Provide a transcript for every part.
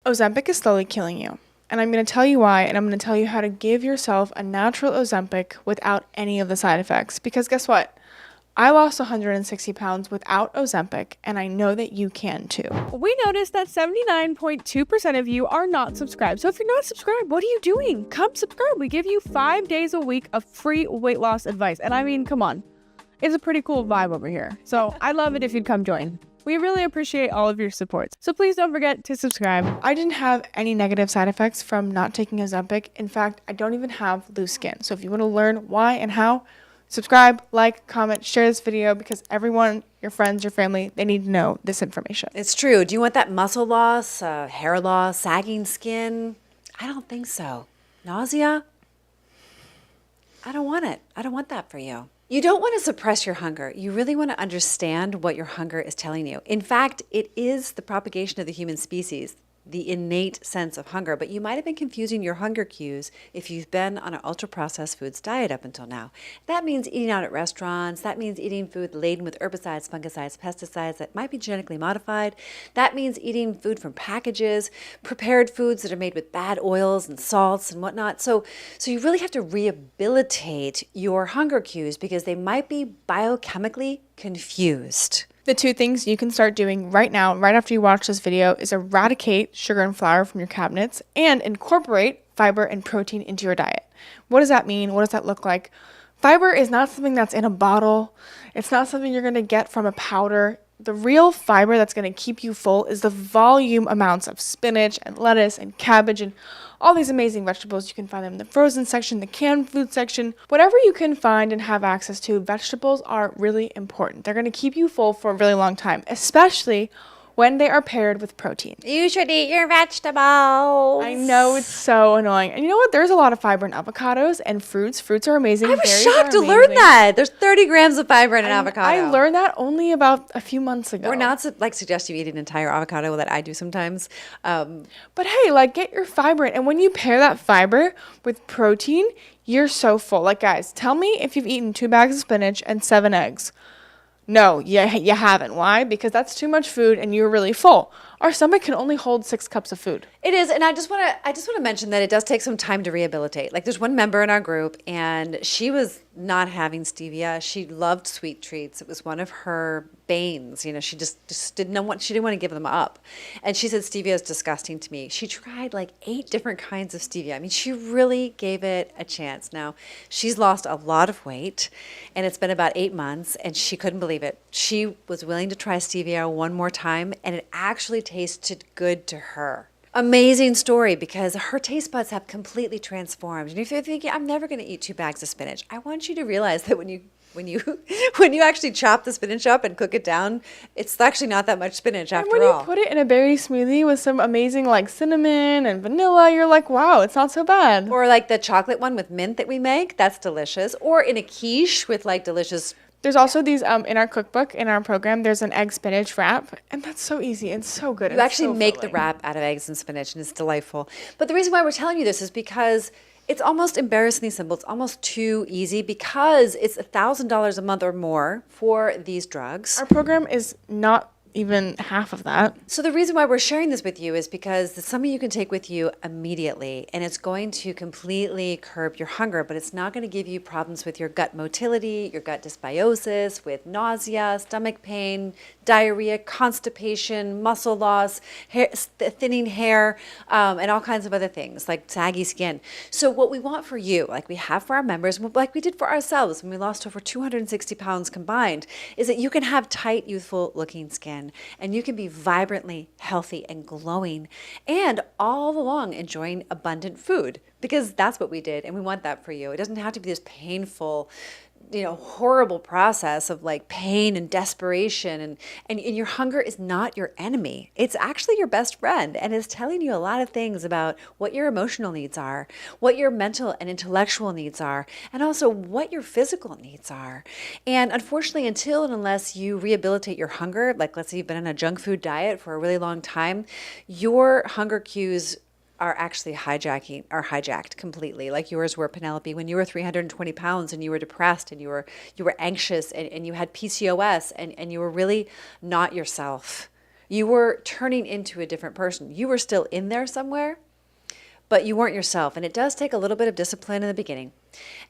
Ozempic is slowly killing you. And I'm going to tell you why, and I'm going to tell you how to give yourself a natural Ozempic without any of the side effects. Because guess what? I lost 160 pounds without Ozempic, and I know that you can too. We noticed that 79.2% of you are not subscribed. So if you're not subscribed, what are you doing? Come subscribe. We give you 5 days a week of free weight loss advice. And I mean, come on. It's a pretty cool vibe over here. So I'd love it if you'd come join. We really appreciate all of your support. So please don't forget to subscribe. I didn't have any negative side effects from not taking Ozempic. In fact, I don't even have loose skin. So if you want to learn why and how, subscribe, like, comment, share this video because everyone, your friends, your family, they need to know this information. It's true. Do you want that muscle loss, hair loss, sagging skin? I don't think so. Nausea? I don't want it. I don't want that for you. You don't want to suppress your hunger. You really want to understand what your hunger is telling you. In fact, it is the propagation of the human species, the innate sense of hunger, but you might have been confusing your hunger cues if you've been on an ultra-processed foods diet up until now. That means eating out at restaurants. That means eating food laden with herbicides, fungicides, pesticides that might be genetically modified. That means eating food from packages, prepared foods that are made with bad oils and salts and whatnot. So you really have to rehabilitate your hunger cues because they might be biochemically confused. The 2 things you can start doing right now, right after you watch this video, is eradicate sugar and flour from your cabinets and incorporate fiber and protein into your diet. What does that mean? What does that look like? Fiber is not something that's in a bottle. It's not something you're going to get from a powder. The real fiber that's going to keep you full is the volume amounts of spinach and lettuce and cabbage and all these amazing vegetables. You can find them in the frozen section, the canned food section. Whatever you can find and have access to, vegetables are really important. They're going to keep you full for a really long time, especially when they are paired with protein. You should eat your vegetables. I know, it's so annoying. And you know what? There's a lot of fiber in avocados and fruits. Fruits are amazing. I was Berries shocked are to learn amazing. that. There's 30 grams of fiber in an avocado. I learned that only about a few months ago. We're not suggest you eat an entire avocado that I do sometimes. But hey, get your fiber in. And when you pair that fiber with protein, you're so full. Guys, tell me if you've eaten 2 bags of spinach and 7 eggs. No, you haven't. Why? Because that's too much food and you're really full. Our stomach can only hold 6 cups of food. It is, and I just want to mention that it does take some time to rehabilitate. There's one member in our group, and she was not having stevia. She loved sweet treats. It was one of her banes. She just didn't want to give them up. And she said, stevia is disgusting to me. She tried 8 different kinds of stevia. I mean, she really gave it a chance. Now, she's lost a lot of weight, and it's been about 8 months, and she couldn't believe it. She was willing to try stevia one more time, and it actually tasted good to her. Amazing story because her taste buds have completely transformed. And if you're thinking, I'm never going to eat 2 bags of spinach, I want you to realize that when you actually chop the spinach up and cook it down, it's actually not that much spinach after all. And when you put it in a berry smoothie with some amazing cinnamon and vanilla, you're like, wow, it's not so bad. Or the chocolate one with mint that we make, that's delicious. Or in a quiche with delicious. There's also these, in our cookbook, in our program, there's an egg spinach wrap, and that's so easy and so good. You actually make the wrap out of eggs and spinach, and it's delightful. But the reason why we're telling you this is because it's almost embarrassingly simple. It's almost too easy because it's $1,000 a month or more for these drugs. Our program is not even half of that. So the reason why we're sharing this with you is because it's something you can take with you immediately, and it's going to completely curb your hunger, but it's not going to give you problems with your gut motility, your gut dysbiosis, with nausea, stomach pain, diarrhea, constipation, muscle loss, thinning hair, and all kinds of other things like saggy skin. So what we want for you, like we have for our members, like we did for ourselves when we lost over 260 pounds combined, is that you can have tight, youthful looking skin and you can be vibrantly healthy and glowing and all along enjoying abundant food, because that's what we did and we want that for you. It doesn't have to be this painful, horrible process of pain and desperation, and your hunger is not your enemy. It's actually your best friend, and is telling you a lot of things about what your emotional needs are, what your mental and intellectual needs are, and also what your physical needs are. And unfortunately, until and unless you rehabilitate your hunger, let's say you've been on a junk food diet for a really long time, your hunger cues are actually hijacked completely, like yours were, Penelope, when you were 320 pounds and you were depressed and you were anxious and you had PCOS and you were really not yourself. You were turning into a different person. You were still in there somewhere, but you weren't yourself. And it does take a little bit of discipline in the beginning,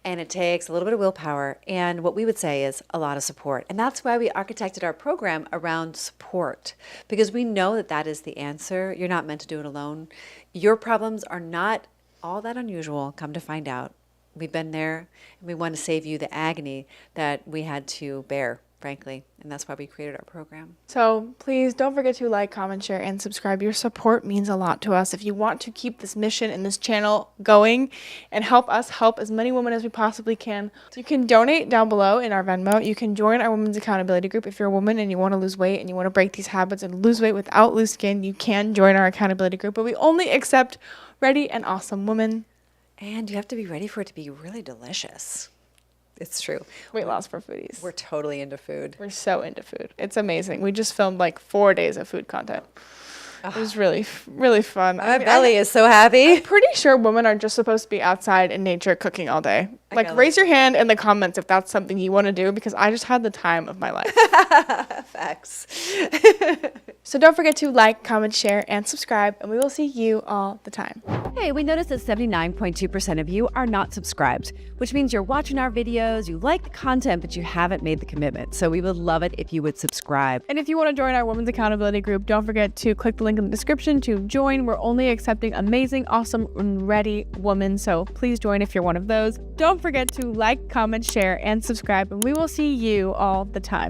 and it takes a little bit of willpower. And what we would say is a lot of support. And that's why we architected our program around support, because we know that that is the answer. You're not meant to do it alone. Your problems are not all that unusual, come to find out. We've been there, and we want to save you the agony that we had to bear, frankly, and that's why we created our program. So please don't forget to like, comment, share, and subscribe. Your support means a lot to us. If you want to keep this mission and this channel going and help us help as many women as we possibly can, you can donate down below in our Venmo. You can join our women's accountability group. If you're a woman and you want to lose weight and you want to break these habits and lose weight without loose skin, you can join our accountability group. But we only accept ready and awesome women. And you have to be ready for it to be really delicious. It's true. Weight loss for foodies. We're totally into food. We're so into food. It's amazing. We just filmed like 4 days of food content. It was really, really fun. My belly is so happy. I'm pretty sure women are just supposed to be outside in nature cooking all day. Like, raise your hand in the comments if that's something you want to do, because I just had the time of my life. Facts. So don't forget to like, comment, share, and subscribe, and we will see you all the time. Hey, we noticed that 79.2% of you are not subscribed, which means you're watching our videos, you like the content, but you haven't made the commitment. So we would love it if you would subscribe. And if you want to join our women's accountability group, don't forget to click the link in the description to join. We're only accepting amazing, awesome, and ready women, so please join if you're one of those. Don't forget to like, comment, share, and subscribe, and we will see you all the time.